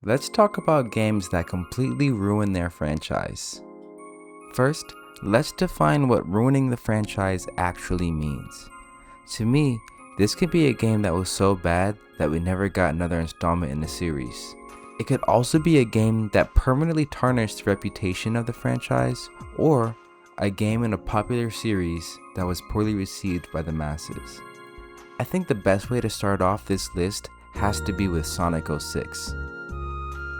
Let's talk about games that completely ruin their franchise. First, let's define what ruining the franchise actually means. To me, this could be a game that was so bad that we never got another installment in the series. It could also be a game that permanently tarnished the reputation of the franchise, or a game in a popular series that was poorly received by the masses. I think the best way to start off this list has to be with Sonic 06.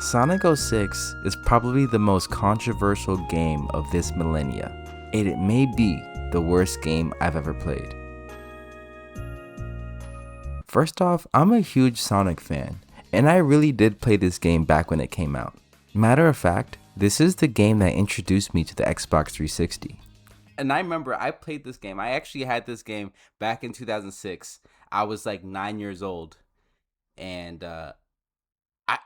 Sonic 06 is probably the most controversial game of this millennia, and it may be the worst game I've ever played. First off, I'm a huge Sonic fan, and I really did play this game back when it came out. Matter of fact, this is the game that introduced me to the Xbox 360. And I remember I played this game. I actually had this game back in 2006. I was like 9 years old, and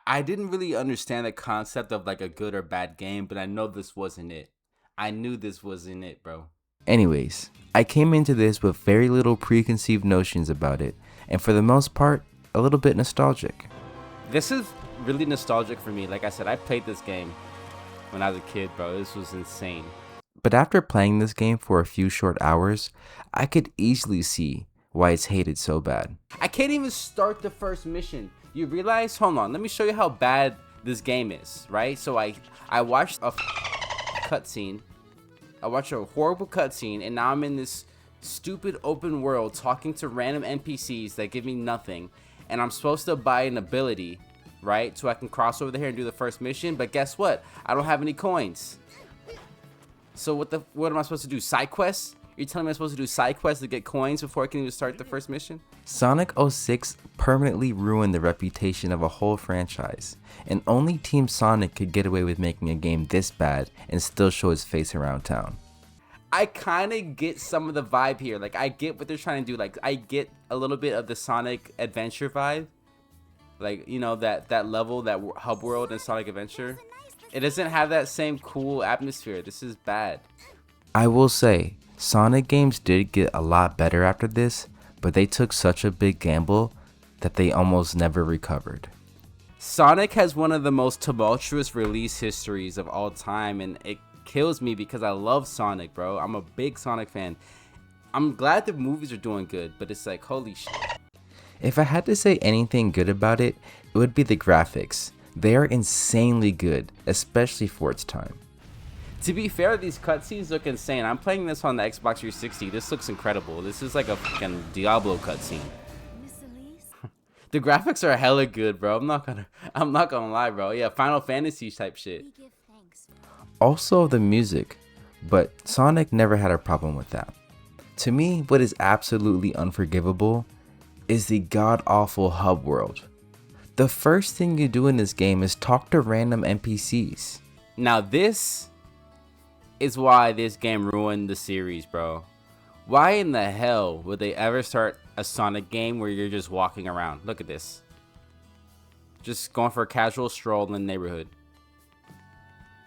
I didn't really understand the concept of like a good or bad game, but I know this wasn't it. I knew this wasn't it, bro. Anyways, I came into this with very little preconceived notions about it, and for the most part, a little bit nostalgic. This is really nostalgic for me. Like I said, I played this game when I was a kid, bro. This was insane. But after playing this game for a few short hours, I could easily see why it's hated so bad. I can't even start the first mission. You realize? Hold on, let me show you how bad this game is, right? So I watched a cutscene. I watched a horrible cutscene, and now I'm in this stupid open world talking to random NPCs that give me nothing, and I'm supposed to buy an ability, right? So I can cross over there and do the first mission, but guess what? I don't have any coins. So what am I supposed to do? Side quests? You're telling me I'm supposed to do side quests to get coins before I can even start the first mission? Sonic 06 permanently ruined the reputation of a whole franchise, and only Team Sonic could get away with making a game this bad and still show its face around town. I kind of get some of the vibe here. Like, I get what they're trying to do. Like, I get a little bit of the Sonic Adventure vibe. Like, you know, that level, that hub world in Sonic Adventure. It doesn't have that same cool atmosphere. This is bad. I will say, Sonic games did get a lot better after this, but they took such a big gamble that they almost never recovered. Sonic has one of the most tumultuous release histories of all time, and it kills me because I love Sonic, bro. I'm a big Sonic fan. I'm glad the movies are doing good, but it's like, holy shit. If I had to say anything good about it, it would be the graphics. They are insanely good, especially for its time. To be fair, these cutscenes look insane. I'm playing this on the Xbox 360. This looks incredible. This is like a fucking Diablo cutscene. The graphics are hella good, bro. I'm not gonna lie, bro. Yeah, Final Fantasy type shit. Also the music, but Sonic never had a problem with that. To me, what is absolutely unforgivable is the god-awful hub world. The first thing you do in this game is talk to random NPCs. Now this is why this game ruined the series, bro. Why in the hell would they ever start a Sonic game where you're just walking around? Look at this. Just going for a casual stroll in the neighborhood.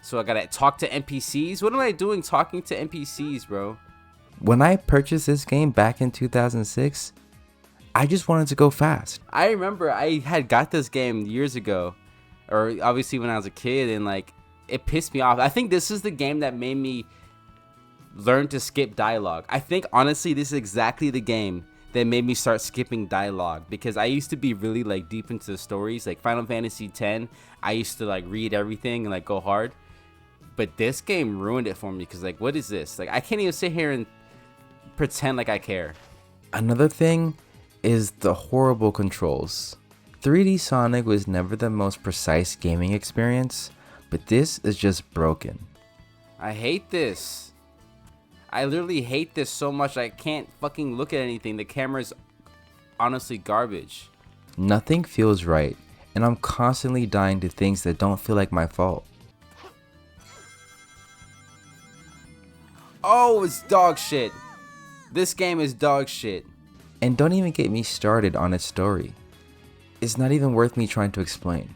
So I gotta talk to NPCs? What am I doing talking to NPCs, bro? When I purchased this game back in 2006, I just wanted to go fast. I remember I had got this game years ago, or obviously when I was a kid, and like, it pissed me off. I think this is the game that made me learn to skip dialogue. I think honestly this is exactly the game that made me start skipping dialogue, because I used to be really like deep into the stories. Like Final Fantasy X, I used to like read everything and like go hard. But this game ruined it for me, because like, what is this? Like, I can't even sit here and pretend like I care. Another thing is the horrible controls. 3D Sonic was never the most precise gaming experience, but this is just broken. I hate this. I literally hate this so much I can't fucking look at anything. The camera's honestly garbage. Nothing feels right, and I'm constantly dying to things that don't feel like my fault. Oh, it's dog shit. This game is dog shit. And don't even get me started on its story. It's not even worth me trying to explain.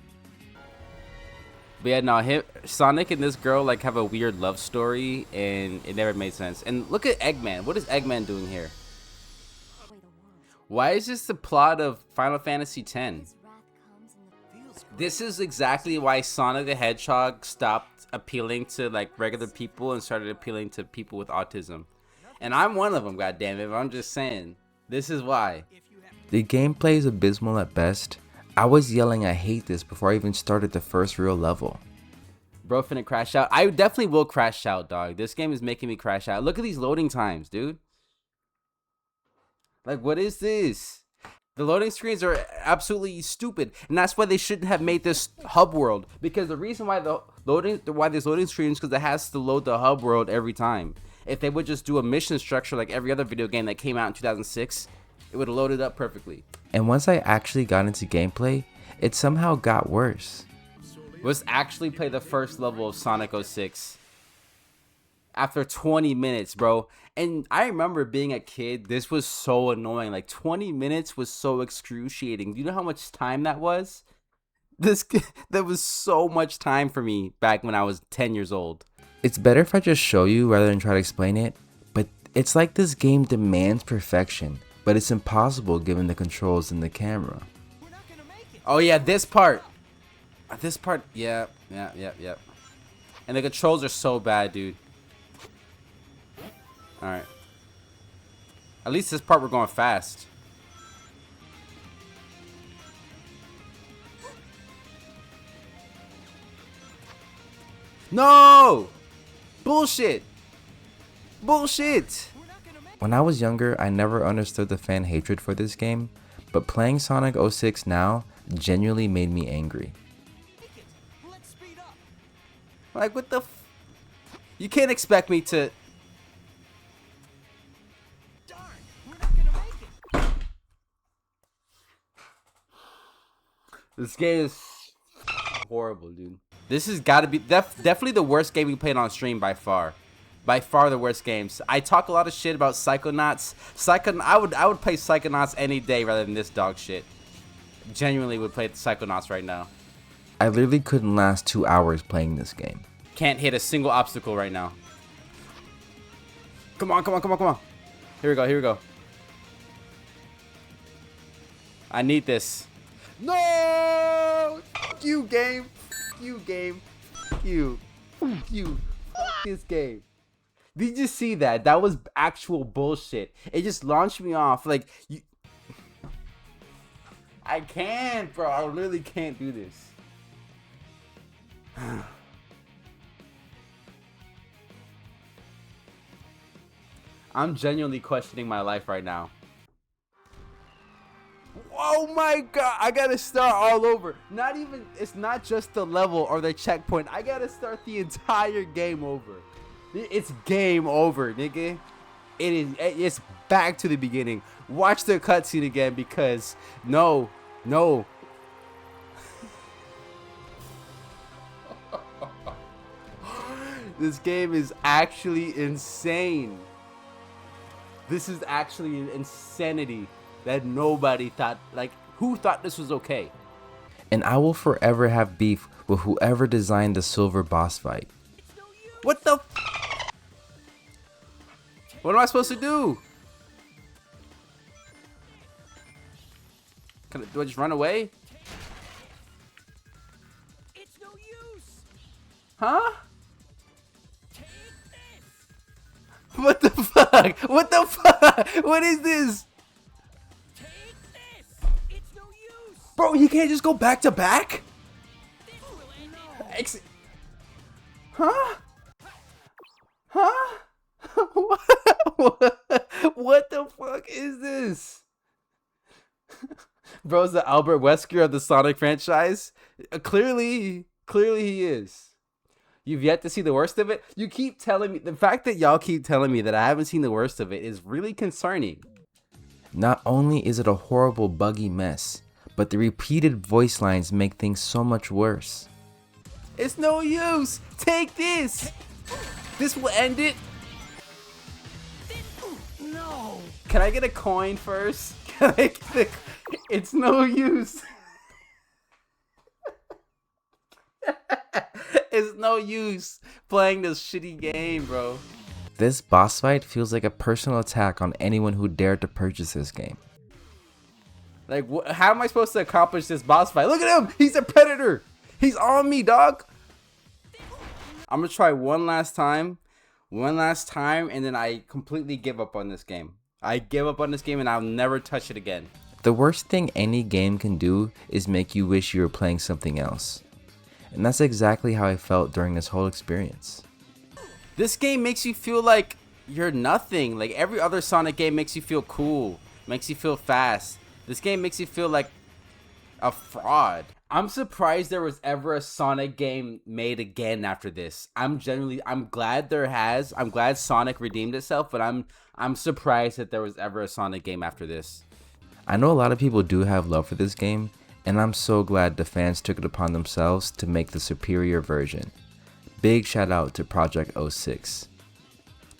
But yeah, no, Sonic and this girl like have a weird love story, and it never made sense. And look at Eggman. What is Eggman doing here? Why is this the plot of Final Fantasy X? This is exactly why Sonic the Hedgehog stopped appealing to like regular people and started appealing to people with autism. And I'm one of them, goddammit. I'm just saying. This is why. The gameplay is abysmal at best. I was yelling I hate this before I even started the first real level. Bro finna crash out. I definitely will crash out, dog. This game is making me crash out. Look at these loading times, dude. Like, what is this? The loading screens are absolutely stupid, and that's why they shouldn't have made this hub world. Because the reason why there's loading screens, because it has to load the hub world every time. If they would just do a mission structure like every other video game that came out in 2006, it would have loaded up perfectly. And once I actually got into gameplay, it somehow got worse. Let's actually play the first level of Sonic 06. After 20 minutes, bro. And I remember being a kid, this was so annoying. Like 20 minutes was so excruciating. Do you know how much time that was? That was so much time for me back when I was 10 years old. It's better if I just show you rather than try to explain it. But it's like this game demands perfection, but it's impossible given the controls and the camera. Oh yeah, this part. Yeah. And the controls are so bad, dude. Alright. At least this part we're going fast. No! Bullshit! Bullshit! When I was younger, I never understood the fan hatred for this game, but playing Sonic 06 now genuinely made me angry. Like, what the f... You can't expect me to... This game is horrible, dude. This has got to be definitely the worst game we played on stream by far. By far the worst games. I talk a lot of shit about Psychonauts. I would play Psychonauts any day rather than this dog shit. Genuinely would play Psychonauts right now. I literally couldn't last 2 hours playing this game. Can't hit a single obstacle right now. Come on. Here we go. I need this. No! Fuck you, game. Fuck you, game. Fuck you. Fuck you. Fuck this game. Did you see that? That was actual bullshit. It just launched me off. Like, you... I can't, bro. I literally can't do this. I'm genuinely questioning my life right now. Oh my god, I gotta start all over. It's not just the level or the checkpoint. I gotta start the entire game over. It's game over, nigga. It's back to the beginning. Watch the cutscene again because no. This game is actually insane. This is actually an insanity that nobody thought, like, who thought this was okay? And I will forever have beef with whoever designed the silver boss fight. What the f? What am I supposed to do? Do I just run away? It's no use. Huh? What the fuck? What the fuck? What is this? It's no use. Bro, you can't just go back to back? Huh? Huh? What the fuck is this? Bro's the Albert Wesker of the Sonic franchise? Clearly he is. You've yet to see the worst of it? You keep telling me, the fact that y'all keep telling me that I haven't seen the worst of it is really concerning. Not only is it a horrible buggy mess, but the repeated voice lines make things so much worse. It's no use! Take this! This will end it! No! Can I get a coin first? Can I get It's no use! It's no use playing this shitty game, bro. This boss fight feels like a personal attack on anyone who dared to purchase this game. Like, how am I supposed to accomplish this boss fight? Look at him! He's a predator! He's on me, dog! I'm gonna try one last time, and then I completely give up on this game. I give up on this game and I'll never touch it again. The worst thing any game can do is make you wish you were playing something else. And that's exactly how I felt during this whole experience. This game makes you feel like you're nothing. Like every other Sonic game makes you feel cool, makes you feel fast. This game makes you feel like a fraud. I'm surprised there was ever a Sonic game made again after this. I'm glad there has. I'm glad Sonic redeemed itself, but I'm surprised that there was ever a Sonic game after this. I know a lot of people do have love for this game, and I'm so glad the fans took it upon themselves to make the superior version. Big shout out to Project 06.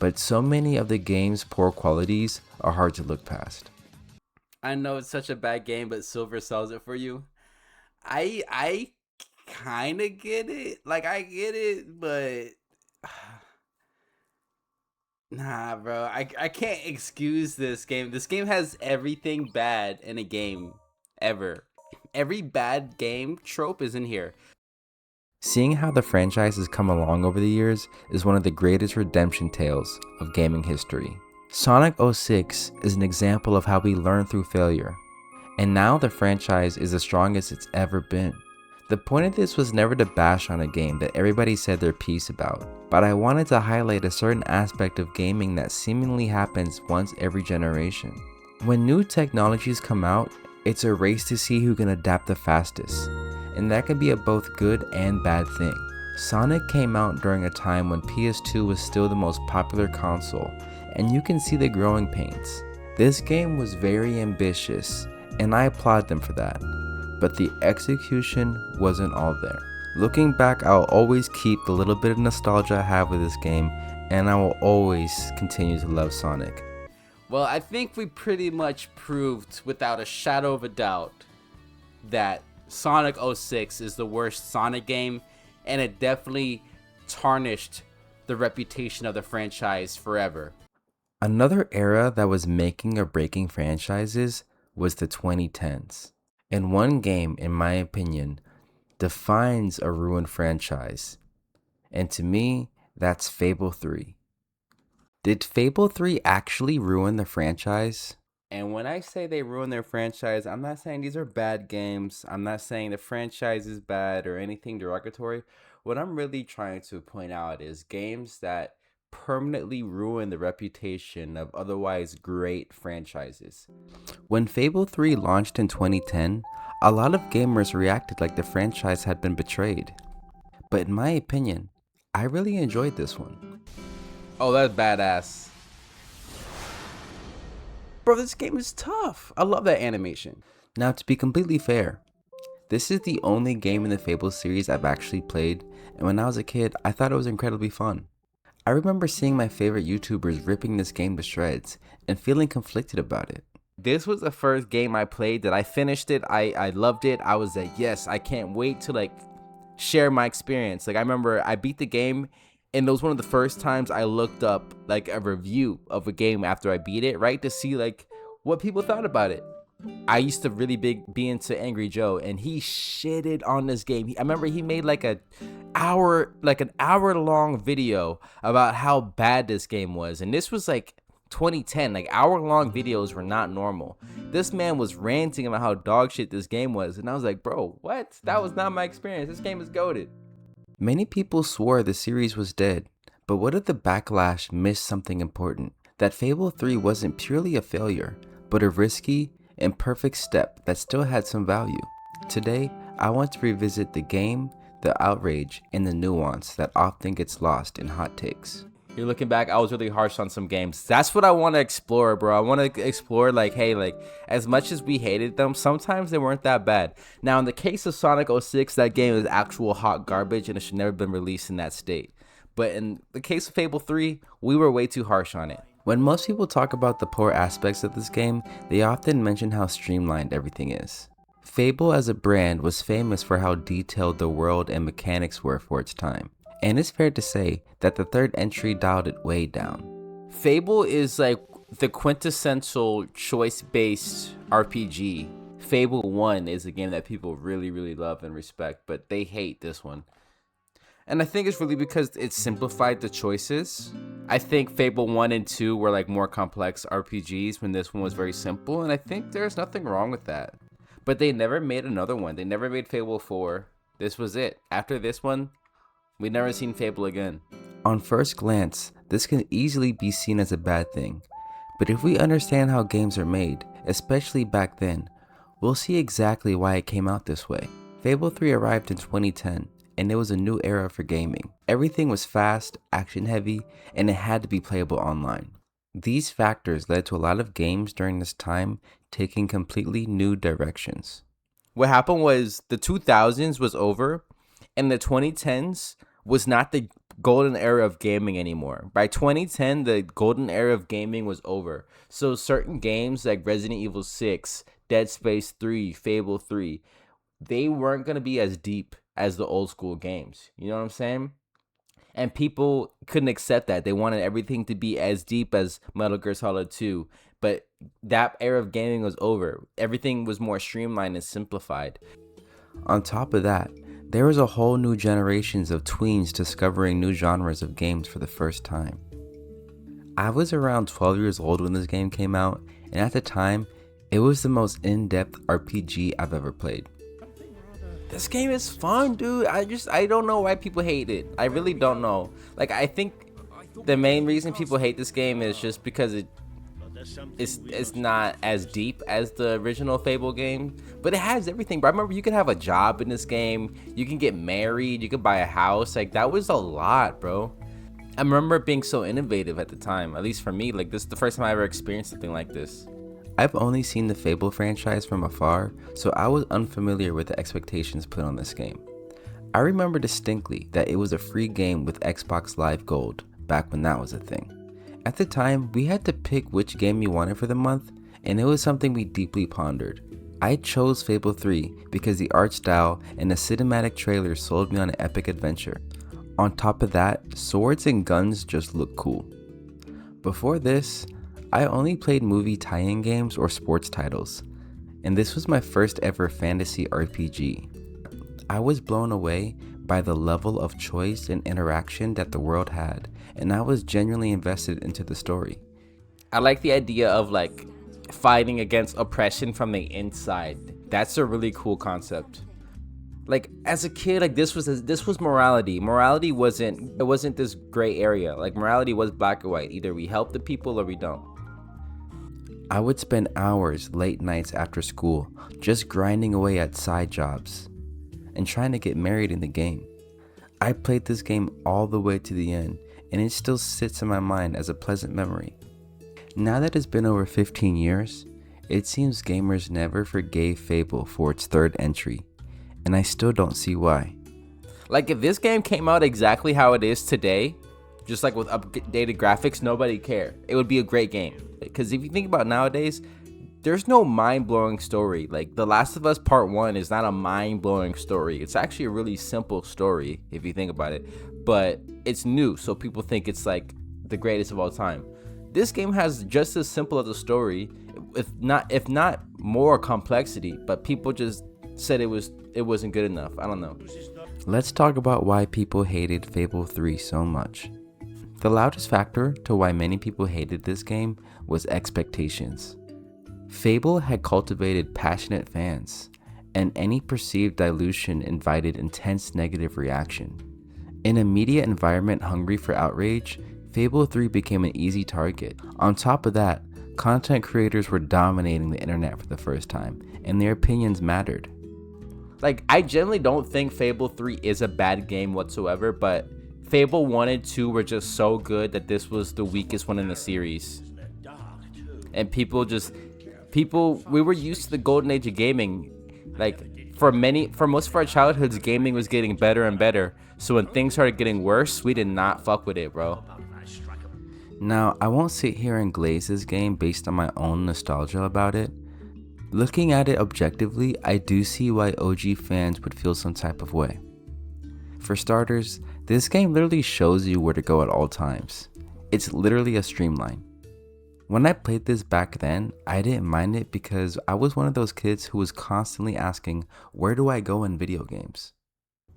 But so many of the game's poor qualities are hard to look past. I know it's such a bad game, but Silver sells it for you. I kind of get it. Like, I get it, but nah, bro. I can't excuse this game. This game has everything bad in a game ever. Every bad game trope is in here. Seeing how the franchise has come along over the years is one of the greatest redemption tales of gaming history. Sonic 06 is an example of how we learn through failure. And now the franchise is the strongest it's ever been. The point of this was never to bash on a game that everybody said their piece about, but I wanted to highlight a certain aspect of gaming that seemingly happens once every generation. When new technologies come out, it's a race to see who can adapt the fastest, and that can be a both good and bad thing. Sonic came out during a time when PS2 was still the most popular console, and you can see the growing pains. This game was very ambitious, and I applaud them for that, but the execution wasn't all there. Looking back, I'll always keep the little bit of nostalgia I have with this game, and I will always continue to love Sonic. Well, I think we pretty much proved without a shadow of a doubt that Sonic 06 is the worst Sonic game, and it definitely tarnished the reputation of the franchise forever. Another era that was making or breaking franchises was the 2010s. And one game, in my opinion, defines a ruined franchise. And to me, that's Fable 3. Did Fable 3 actually ruin the franchise? And when I say they ruined their franchise, I'm not saying these are bad games. I'm not saying the franchise is bad or anything derogatory. What I'm really trying to point out is games that permanently ruin the reputation of otherwise great franchises. When Fable 3 launched in 2010, a lot of gamers reacted like the franchise had been betrayed. But in my opinion, I really enjoyed this one. Oh, that's badass. Bro, this game is tough. I love that animation. Now, to be completely fair, this is the only game in the Fable series I've actually played, and when I was a kid, I thought it was incredibly fun. I remember seeing my favorite YouTubers ripping this game to shreds and feeling conflicted about it. This was the first game I played that I finished it. I loved it. I was like, yes, I can't wait to share my experience. I remember I beat the game, and it was one of the first times I looked up a review of a game after I beat it, right? To see what people thought about it. I used to really be into Angry Joe, and he shitted on this game. I remember he made an hour long video about how bad this game was, and this was 2010. Hour long videos were not normal. This man was ranting about how dog shit this game was, and I was like, bro, what? That was not my experience. This game is goated. Many people swore the series was dead, but what if the backlash missed something important? That Fable 3 wasn't purely a failure, but a risky, imperfect step that still had some value. Today, I want to revisit the game, the outrage, and the nuance that often gets lost in hot takes. You're looking back, I was really harsh on some games. That's what I want to explore, bro. I want to explore hey, as much as we hated them, sometimes they weren't that bad. Now, in the case of Sonic 06, that game is actual hot garbage and it should never been released in that state. But in the case of Fable 3, we were way too harsh on it. When most people talk about the poor aspects of this game, they often mention how streamlined everything is. Fable as a brand was famous for how detailed the world and mechanics were for its time. And it's fair to say that the third entry dialed it way down. Fable is the quintessential choice-based RPG. Fable 1 is a game that people really, really love and respect, but they hate this one. And I think it's really because it simplified the choices. I think Fable 1 and 2 were like more complex RPGs when this one was very simple, and I think there's nothing wrong with that. But they never made another one. They never made Fable 4. This was it. After this one, we've never seen Fable again. On first glance, this can easily be seen as a bad thing. But if we understand how games are made, especially back then, we'll see exactly why it came out this way. Fable 3 arrived in 2010, and it was a new era for gaming. Everything was fast, action heavy, and it had to be playable online. These factors led to a lot of games during this time taking completely new directions. What happened was the 2000s was over, and the 2010s was not the golden era of gaming anymore. By 2010, the golden era of gaming was over. So certain games like Resident Evil 6, Dead Space 3, Fable 3, they weren't going to be as deep as the old school games. You know what I'm saying? And people couldn't accept that. They wanted everything to be as deep as Metal Gear Solid 2. But that era of gaming was over. Everything was more streamlined and simplified. On top of that, there was a whole new generations of tweens discovering new genres of games for the first time. I was around 12 years old when this game came out, and at the time, it was the most in-depth RPG I've ever played. This game is fun, dude. I don't know why people hate it. I really don't know. Like, I think the main reason people hate this game is just because it's not as deep as the original Fable game, but it has everything. But I remember you can have a job in this game, you can get married, you can buy a house. Like, that was a lot, bro. I remember it being so innovative at the time, at least for me. Like, this is the first time I ever experienced something like this. I've only seen the Fable franchise from afar, so I was unfamiliar with the expectations put on this game. I remember distinctly that it was a free game with Xbox Live Gold, back when that was a thing. At the time, we had to pick which game you wanted for the month, and it was something we deeply pondered. I chose Fable 3 because the art style and the cinematic trailer sold me on an epic adventure. On top of that, swords and guns just look cool. Before this, I only played movie tie-in games or sports titles, and this was my first ever fantasy RPG. I was blown away by the level of choice and interaction that the world had, and I was genuinely invested into the story. I like the idea of like fighting against oppression from the inside. That's a really cool concept. Like, as a kid, like this was morality. Morality wasn't this gray area. Like, morality was black or white. Either we help the people or we don't. I would spend hours late nights after school just grinding away at side jobs and trying to get married in the game. I played this game all the way to the end, and it still sits in my mind as a pleasant memory. Now that it's been over 15 years, it seems gamers never forgave Fable for its third entry, and I still don't see why. Like, if this game came out exactly how it is today, just like with updated graphics, nobody care. It would be a great game. Because if you think about nowadays, there's no mind-blowing story. Like, The Last of Us Part 1 is not a mind-blowing story. It's actually a really simple story if you think about it. But it's new, so people think it's like the greatest of all time. This game has just as simple as a story, if not more complexity, but people just said it wasn't good enough. I don't know. Let's talk about why people hated Fable 3 so much. The loudest factor to why many people hated this game was expectations. Fable had cultivated passionate fans, and any perceived dilution invited intense negative reaction. In a media environment hungry for outrage, Fable 3 became an easy target. On top of that, content creators were dominating the internet for the first time, and their opinions mattered. Like, I generally don't think Fable 3 is a bad game whatsoever, but Fable 1 and 2 were just so good that this was the weakest one in the series. And we were used to the golden age of gaming. Like, for most of our childhoods, gaming was getting better and better. So when things started getting worse, we did not fuck with it, bro. Now, I won't sit here and glaze this game based on my own nostalgia about it. Looking at it objectively, I do see why OG fans would feel some type of way. For starters, this game literally shows you where to go at all times. It's literally a streamline. When I played this back then, I didn't mind it because I was one of those kids who was constantly asking, where do I go in video games?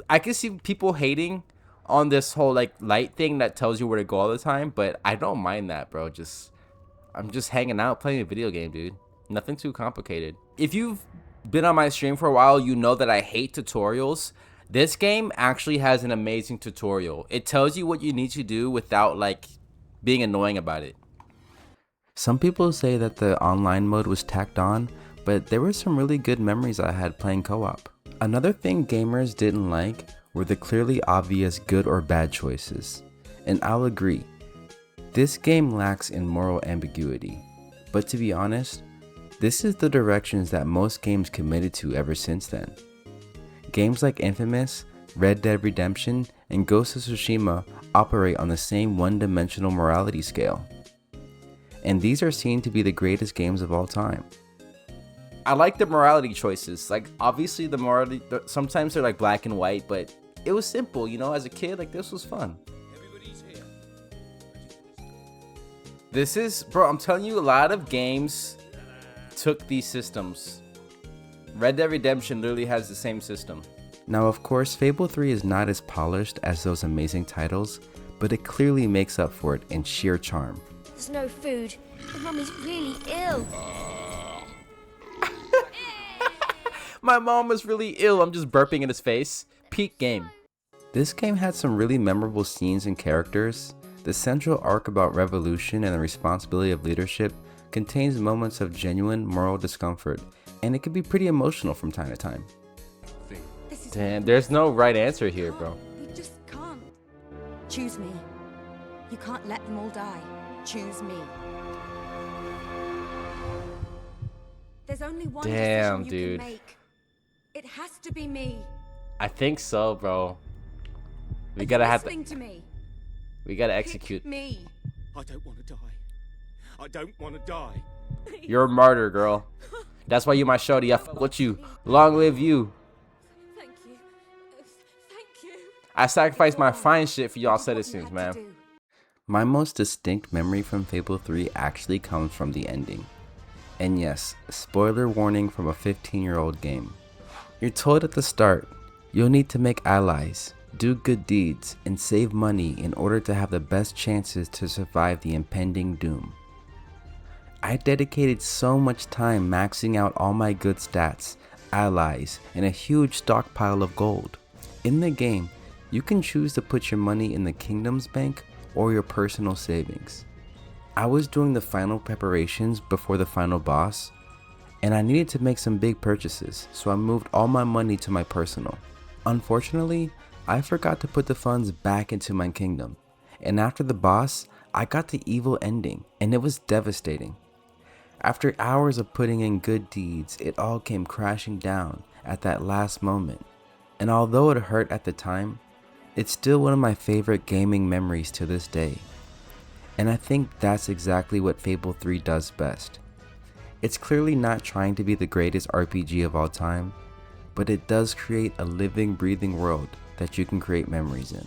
I can see people hating on this whole like light thing that tells you where to go all the time, but I don't mind that, bro. I'm just hanging out playing a video game, dude. Nothing too complicated. If you've been on my stream for a while, you know that I hate tutorials. This game actually has an amazing tutorial. It tells you what you need to do without like being annoying about it. Some people say that the online mode was tacked on, but there were some really good memories I had playing co-op. Another thing gamers didn't like were the clearly obvious good or bad choices. And I'll agree, this game lacks in moral ambiguity. But to be honest, this is the directions that most games committed to ever since then. Games like Infamous, Red Dead Redemption, and Ghost of Tsushima operate on the same one-dimensional morality scale. And these are seen to be the greatest games of all time. I like the morality choices. Like, obviously the morality, sometimes they're like black and white, but it was simple, you know, as a kid, like this was fun. This is, bro, I'm telling you, a lot of games took these systems. Red Dead Redemption literally has the same system. Now, of course, Fable 3 is not as polished as those amazing titles, but it clearly makes up for it in sheer charm. There's no food. My mum is really ill. My mom was really ill. I'm just burping in his face. Peak game. This game had some really memorable scenes and characters. The central arc about revolution and the responsibility of leadership contains moments of genuine moral discomfort, and it can be pretty emotional from time to time. Damn, there's no right answer here, bro. You just can't. Choose me. You can't let them all die. Choose me. There's only one Damn, decision you dude. can make. It has to be me. I think so, bro. We Are gotta you have listening to me? We gotta execute. Pick me. I don't want to die. I don't want to die. You're a martyr, girl. That's why you my shorty. I fuck with you. Long live you. Thank you. Thank you. I sacrificed my fine shit for y'all citizens, What you man. had to do. My most distinct memory from Fable 3 actually comes from the ending. And yes, spoiler warning from a 15-year-old game. You're told at the start, you'll need to make allies, do good deeds, and save money in order to have the best chances to survive the impending doom. I dedicated so much time maxing out all my good stats, allies, and a huge stockpile of gold. In the game, you can choose to put your money in the kingdom's bank or your personal savings. I was doing the final preparations before the final boss, and I needed to make some big purchases, so I moved all my money to my personal. Unfortunately, I forgot to put the funds back into my kingdom, and after the boss, I got the evil ending, and it was devastating. After hours of putting in good deeds, it all came crashing down at that last moment, and although it hurt at the time, it's still one of my favorite gaming memories to this day. And I think that's exactly what Fable 3 does best. It's clearly not trying to be the greatest RPG of all time, but it does create a living, breathing world that you can create memories in.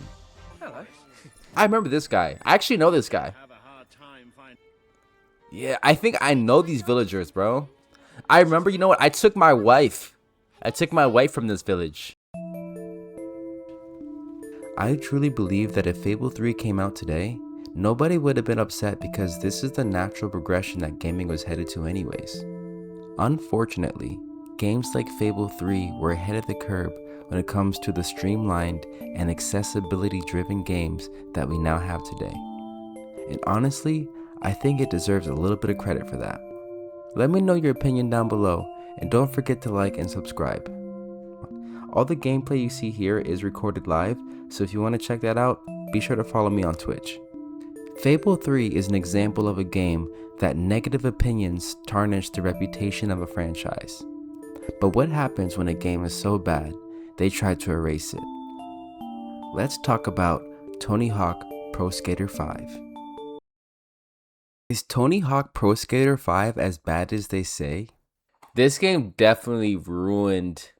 I remember this guy. I actually know this guy. Yeah, I think I know these villagers, bro. I remember, you know what? I took my wife from this village. I truly believe that if Fable 3 came out today, nobody would have been upset because this is the natural progression that gaming was headed to anyways. Unfortunately, games like Fable 3 were ahead of the curve when it comes to the streamlined and accessibility-driven games that we now have today. And honestly, I think it deserves a little bit of credit for that. Let me know your opinion down below, and don't forget to like and subscribe. All the gameplay you see here is recorded live, so if you want to check that out, be sure to follow me on Twitch. Fable 3 is an example of a game that negative opinions tarnish the reputation of a franchise. But what happens when a game is so bad, they try to erase it? Let's talk about Tony Hawk Pro Skater 5. Is Tony Hawk Pro Skater 5 as bad as they say? This game definitely ruined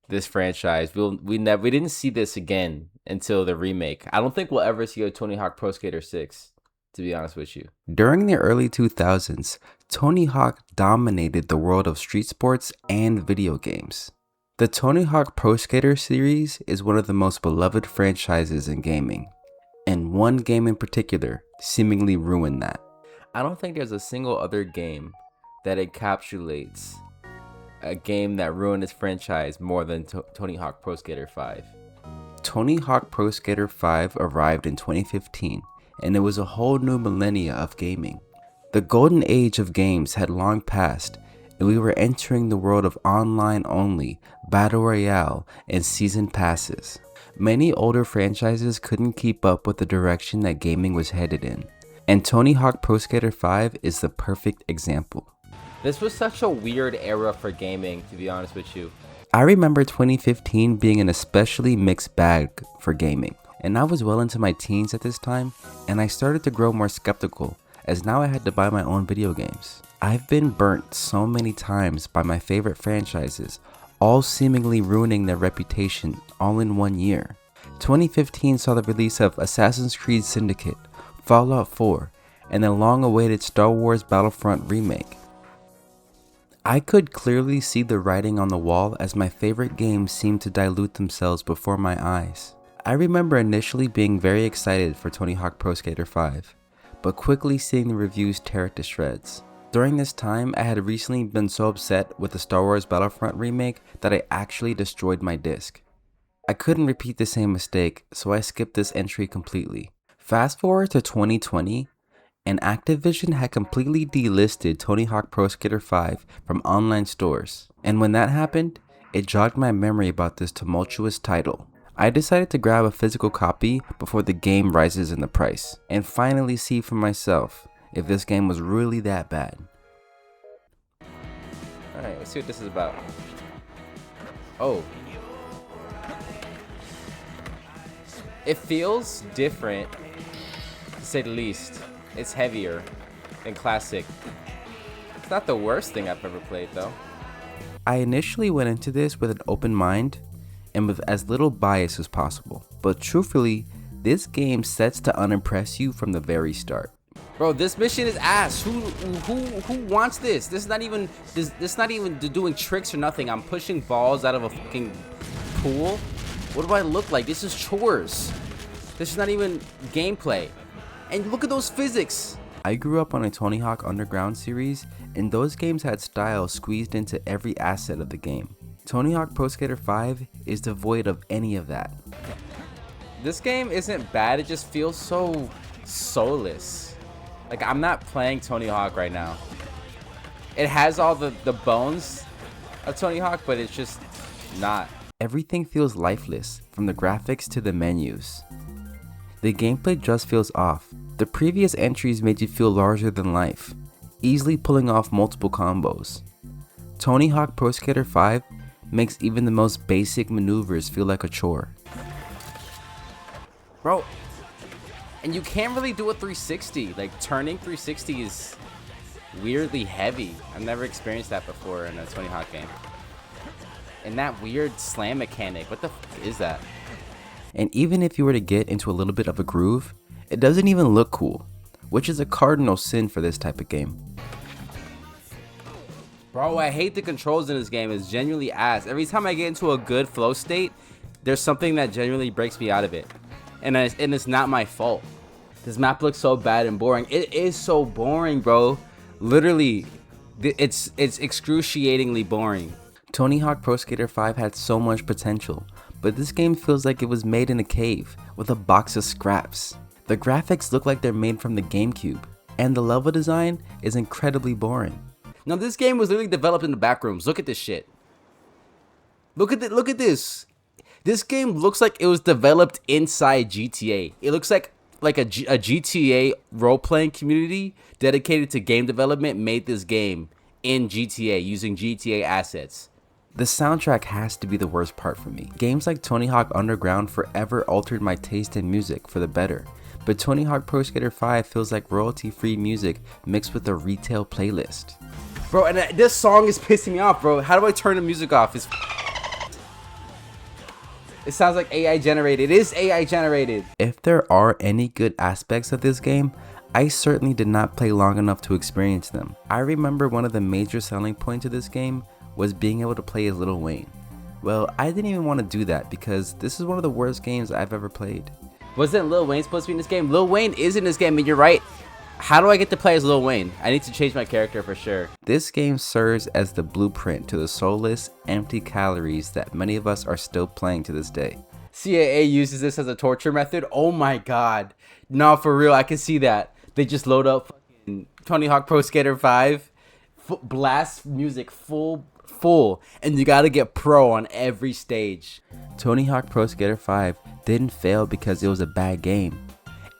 this franchise. We didn't see this again until the remake. I don't think we'll ever see a Tony Hawk Pro Skater 6. to be honest with you. During the early 2000s, Tony Hawk dominated the world of street sports and video games. The Tony Hawk Pro Skater series is one of the most beloved franchises in gaming, and one game in particular seemingly ruined that. I don't think there's a single other game that encapsulates a game that ruined its franchise more than Tony Hawk Pro Skater 5. Tony Hawk Pro Skater 5 arrived in 2015, and it was a whole new millennia of gaming. The golden age of games had long passed, and we were entering the world of online-only, battle royale, and season passes. Many older franchises couldn't keep up with the direction that gaming was headed in, and Tony Hawk Pro Skater 5 is the perfect example. This was such a weird era for gaming, to be honest with you. I remember 2015 being an especially mixed bag for gaming, and I was well into my teens at this time, and I started to grow more skeptical, as now I had to buy my own video games. I've been burnt so many times by my favorite franchises, all seemingly ruining their reputation all in 1 year. 2015 saw the release of Assassin's Creed Syndicate, Fallout 4, and the long-awaited Star Wars Battlefront remake. I could clearly see the writing on the wall as my favorite games seemed to dilute themselves before my eyes. I remember initially being very excited for Tony Hawk Pro Skater 5, but quickly seeing the reviews tear it to shreds. During this time, I had recently been so upset with the Star Wars Battlefront remake that I actually destroyed my disc. I couldn't repeat the same mistake, so I skipped this entry completely. Fast forward to 2020, and Activision had completely delisted Tony Hawk Pro Skater 5 from online stores. And when that happened, it jogged my memory about this tumultuous title. I decided to grab a physical copy before the game rises in the price, and finally see for myself if this game was really that bad. Alright, let's see what this is about. Oh. It feels different, to say the least. It's heavier than classic. It's not the worst thing I've ever played though. I initially went into this with an open mind and with as little bias as possible. But truthfully, this game sets to unimpress you from the very start. Bro, this mission is ass. Who wants this? This is not even doing tricks or nothing. I'm pushing balls out of a fucking pool. What do I look like? This is chores. This is not even gameplay. And look at those physics. I grew up on a Tony Hawk Underground series, and those games had style squeezed into every asset of the game. Tony Hawk Pro Skater 5 is devoid of any of that. This game isn't bad, it just feels so soulless. Like, I'm not playing Tony Hawk right now. It has all the bones of Tony Hawk, but it's just not. Everything feels lifeless, from the graphics to the menus. The gameplay just feels off. The previous entries made you feel larger than life, easily pulling off multiple combos. Tony Hawk Pro Skater 5 makes even the most basic maneuvers feel like a chore. Bro, and you can't really do a 360. Like, turning 360 is weirdly heavy. I've never experienced that before in a Tony Hawk game. And that weird slam mechanic, what the f is that? And even if you were to get into a little bit of a groove, it doesn't even look cool, which is a cardinal sin for this type of game. Bro, I hate the controls in this game. It's genuinely ass. Every time I get into a good flow state, there's something that genuinely breaks me out of it. And it's not my fault. This map looks so bad and boring. It is so boring, bro. Literally, it's excruciatingly boring. Tony Hawk Pro Skater 5 had so much potential, but this game feels like it was made in a cave with a box of scraps. The graphics look like they're made from the GameCube, and the level design is incredibly boring. Now, this game was literally developed in the back rooms. Look at this shit. Look at this. This game looks like it was developed inside GTA. It looks like a GTA role-playing community dedicated to game development made this game in GTA using GTA assets. The soundtrack has to be the worst part for me. Games like Tony Hawk Underground forever altered my taste in music for the better, but Tony Hawk Pro Skater 5 feels like royalty-free music mixed with a retail playlist. Bro, and this song is pissing me off, bro. How do I turn the music off? It sounds like AI generated. It is AI generated. If there are any good aspects of this game, I certainly did not play long enough to experience them. I remember one of the major selling points of this game was being able to play as Lil Wayne. Well, I didn't even want to do that because this is one of the worst games I've ever played. Wasn't Lil Wayne supposed to be in this game? Lil Wayne is in this game, and you're right. How do I get to play as Lil Wayne? I need to change my character for sure. This game serves as the blueprint to the soulless, empty calories that many of us are still playing to this day. CAA uses this as a torture method? Oh my god. No, for real, I can see that. They just load up fucking Tony Hawk Pro Skater 5, blast music full, and you gotta get pro on every stage. Tony Hawk Pro Skater 5 didn't fail because it was a bad game.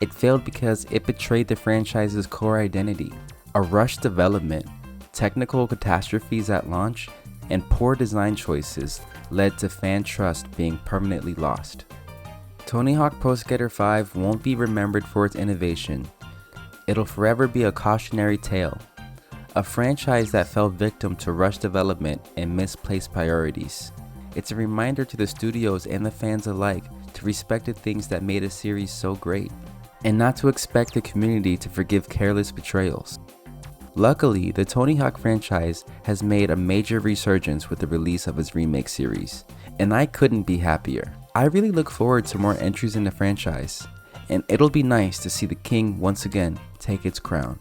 It failed because it betrayed the franchise's core identity. A rushed development, technical catastrophes at launch, and poor design choices led to fan trust being permanently lost. Tony Hawk Pro Skater 5 won't be remembered for its innovation. It'll forever be a cautionary tale. A franchise that fell victim to rushed development and misplaced priorities. It's a reminder to the studios and the fans alike to respect the things that made a series so great, and not to expect the community to forgive careless betrayals. Luckily, the Tony Hawk franchise has made a major resurgence with the release of its remake series, and I couldn't be happier. I really look forward to more entries in the franchise, and it'll be nice to see the king once again take its crown.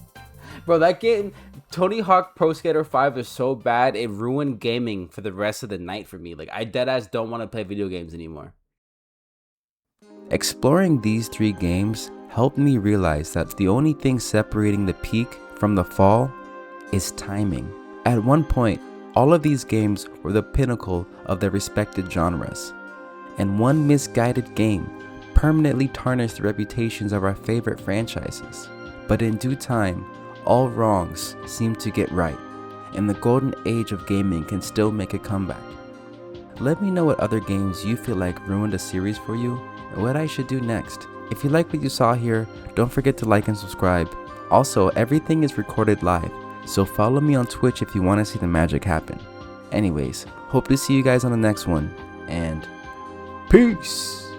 Bro, that game, Tony Hawk Pro Skater 5 is so bad, it ruined gaming for the rest of the night for me. Like, I deadass don't want to play video games anymore. Exploring these 3 games helped me realize that the only thing separating the peak from the fall is timing. At one point, all of these games were the pinnacle of their respected genres, and one misguided game permanently tarnished the reputations of our favorite franchises. But in due time, all wrongs seem to get right, and the golden age of gaming can still make a comeback. Let me know what other games you feel like ruined a series for you, and what I should do next. If you like what you saw here, don't forget to like and subscribe. Also, everything is recorded live, so follow me on Twitch if you want to see the magic happen. Anyways, hope to see you guys on the next one, and peace!